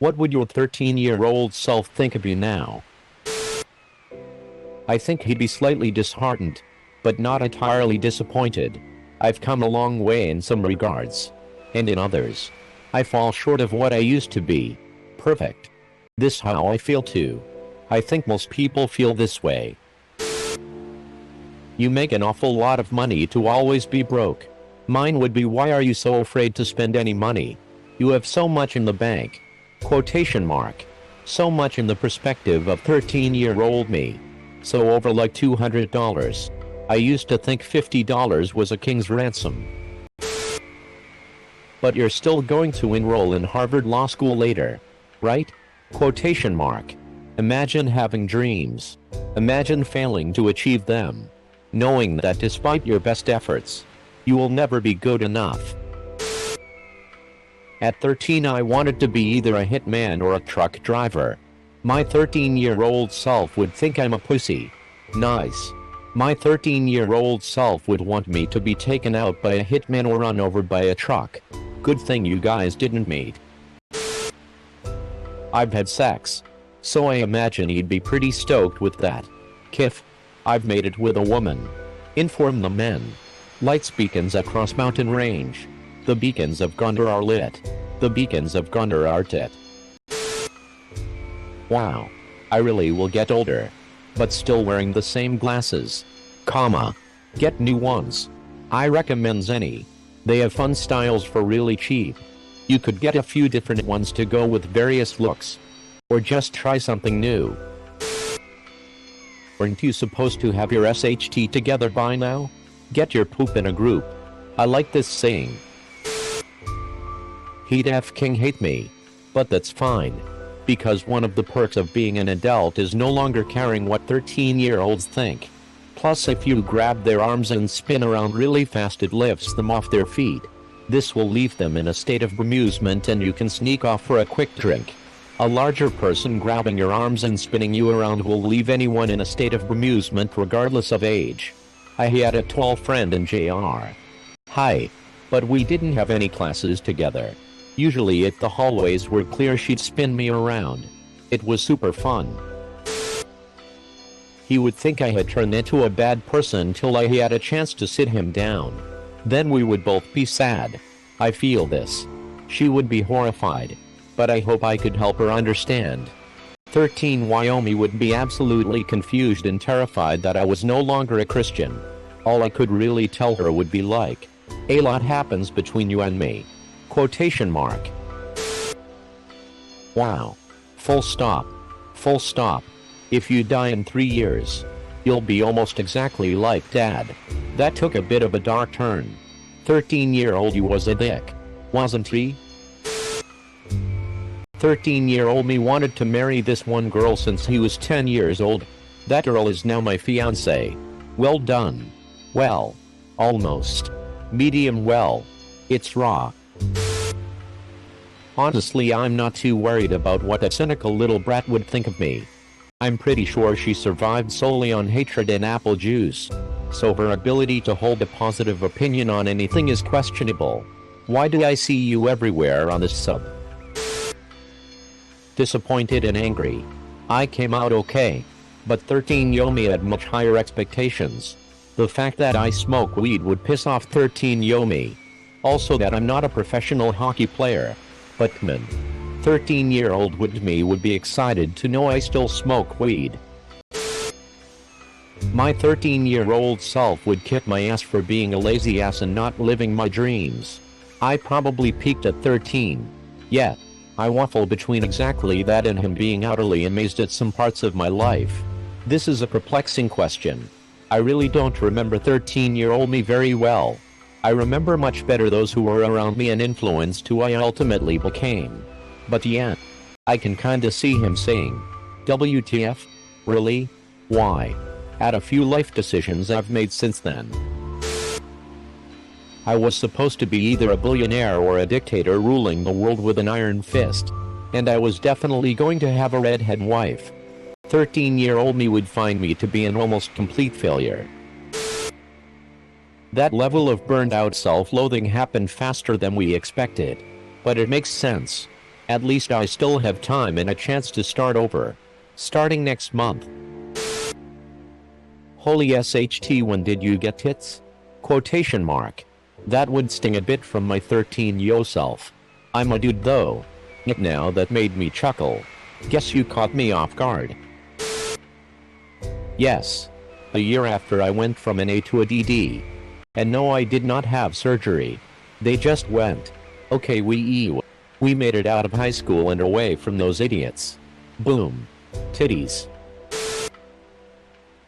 What would your 13-year-old self think of you now? I think he'd be slightly disheartened, but not entirely disappointed. I've come a long way in some regards. And in others, I fall short of what I used to be. Perfect. This how I feel too. I think most people feel this way. You make an awful lot of money to always be broke. Mine would be, why are you so afraid to spend any money? You have so much in the bank. Quotation mark. So much in the perspective of 13-year-old me. So over like $200. I used to think $50 was a king's ransom. But you're still going to enroll in Harvard Law School later, right? Quotation mark. Imagine having dreams. Imagine failing to achieve them. Knowing that despite your best efforts, you will never be good enough. At 13, I wanted to be either a hitman or a truck driver. My 13-year-old self would think I'm a pussy. Nice. My 13-year-old self would want me to be taken out by a hitman or run over by a truck. Good thing you guys didn't meet. I've had sex, so I imagine he'd be pretty stoked with that. Kiff. I've made it with a woman. Inform the men. Lights beacons across mountain range. The beacons of Gondor are lit. The beacons of Gondor are lit. Wow. I really will get older. But still wearing the same glasses. Comma. Get new ones. I recommend any. They have fun styles for really cheap. You could get a few different ones to go with various looks. Or just try something new. Aren't you supposed to have your SHT together by now? Get your poop in a group. I like this saying. He'd f-king hate me. But that's fine. Because one of the perks of being an adult is no longer caring what 13-year-olds think. Plus, if you grab their arms and spin around really fast, it lifts them off their feet. This will leave them in a state of bemusement and you can sneak off for a quick drink. A larger person grabbing your arms and spinning you around will leave anyone in a state of bemusement regardless of age. I had a tall friend in JR. Hi. But we didn't have any classes together. Usually if the hallways were clear, she'd spin me around. It was super fun. He would think I had turned into a bad person till I had a chance to sit him down. Then we would both be sad. I feel this. She would be horrified. But I hope I could help her understand. 13 Wyoming would be absolutely confused and terrified that I was no longer a Christian. All I could really tell her would be like, a lot happens between you and me. Quotation mark. Wow. Full stop. Full stop. If you die in 3 years, you'll be almost exactly like Dad. That took a bit of a dark turn. 13-year-old you was a dick, wasn't he? 13-year-old me wanted to marry this one girl since he was 10 years old. That girl is now my fiancé. Well done. Well. Almost. Medium well. It's raw. Honestly, I'm not too worried about what that cynical little brat would think of me. I'm pretty sure she survived solely on hatred and apple juice. So her ability to hold a positive opinion on anything is questionable. Why do I see you everywhere on this sub? Disappointed and angry. I came out okay. But 13 Yomi had much higher expectations. The fact that I smoke weed would piss off 13 Yomi. Also that I'm not a professional hockey player. But man. 13-year-old me would be excited to know I still smoke weed. My 13-year-old self would kick my ass for being a lazy ass and not living my dreams. I probably peaked at 13. Yet, I waffle between exactly that and him being utterly amazed at some parts of my life. This is a perplexing question. I really don't remember 13-year-old me very well. I remember much better those who were around me and influenced who I ultimately became. But yeah, I can kinda see him saying, WTF? Really? Why? Had a few life decisions I've made since then. I was supposed to be either a billionaire or a dictator ruling the world with an iron fist. And I was definitely going to have a redhead wife. 13-year-old me would find me to be an almost complete failure. That level of burned out self-loathing happened faster than we expected. But it makes sense. At least I still have time and a chance to start over. Starting next month. Holy SHT, when did you get tits? Quotation mark. That would sting a bit from my 13-yo self. I'm a dude though. Now that made me chuckle. Guess you caught me off guard. Yes. A year after I went from an A to a DD. And no, I did not have surgery. They just went, okay, we made it out of high school and away from those idiots. Boom. Titties.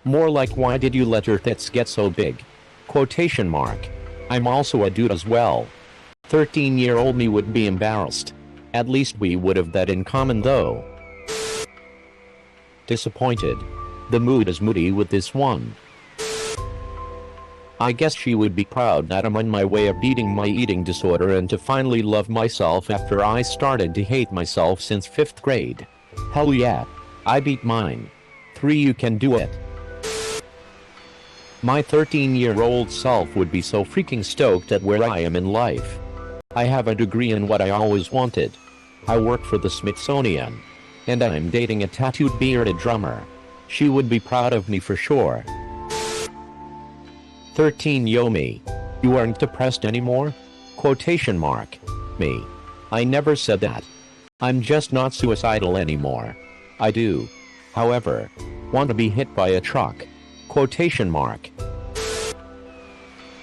More like, why did you let your tits get so big? Quotation mark. I'm also a dude as well. 13-year-old me would be embarrassed. At least we would have that in common though. Disappointed. The mood is moody with this one. I guess she would be proud that I'm on my way of beating my eating disorder and to finally love myself after I started to hate myself since 5th grade. Hell yeah. I beat mine. 3, you can do it. My 13-year-old self would be so freaking stoked at where I am in life. I have a degree in what I always wanted. I work for the Smithsonian. And I'm dating a tattooed bearded drummer. She would be proud of me for sure. 13-yo me. You aren't depressed anymore? Quotation mark. Me. I never said that. I'm just not suicidal anymore. I do, however, want to be hit by a truck. Quotation mark.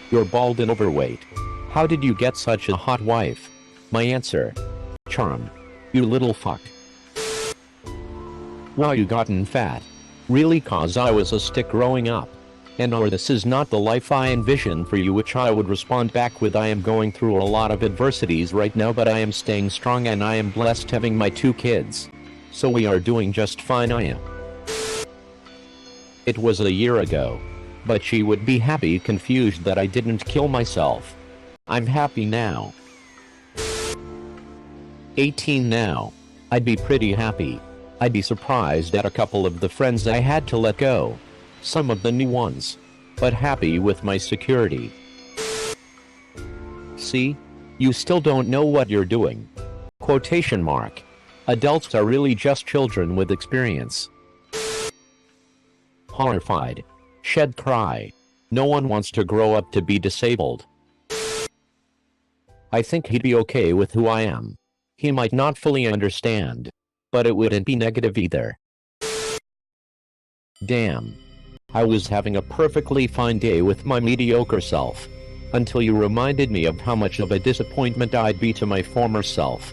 You're bald and overweight. How did you get such a hot wife? My answer. Charm. You little fuck. Wow, you gotten fat. Really, cause I was a stick growing up. And or this is not the life I envisioned for you, which I would respond back with, I am going through a lot of adversities right now, but I am staying strong and I am blessed having my 2 kids. So we are doing just fine, I am. It was a year ago. But she would be happy, confused that I didn't kill myself. I'm happy now. 18 now. I'd be pretty happy. I'd be surprised at a couple of the friends I had to let go. Some of the new ones. But happy with my security. See? You still don't know what you're doing. Quotation mark. Adults are really just children with experience. Horrified. Shed cry. No one wants to grow up to be disabled. I think he'd be okay with who I am. He might not fully understand. But it wouldn't be negative either. Damn. I was having a perfectly fine day with my mediocre self. Until you reminded me of how much of a disappointment I'd be to my former self.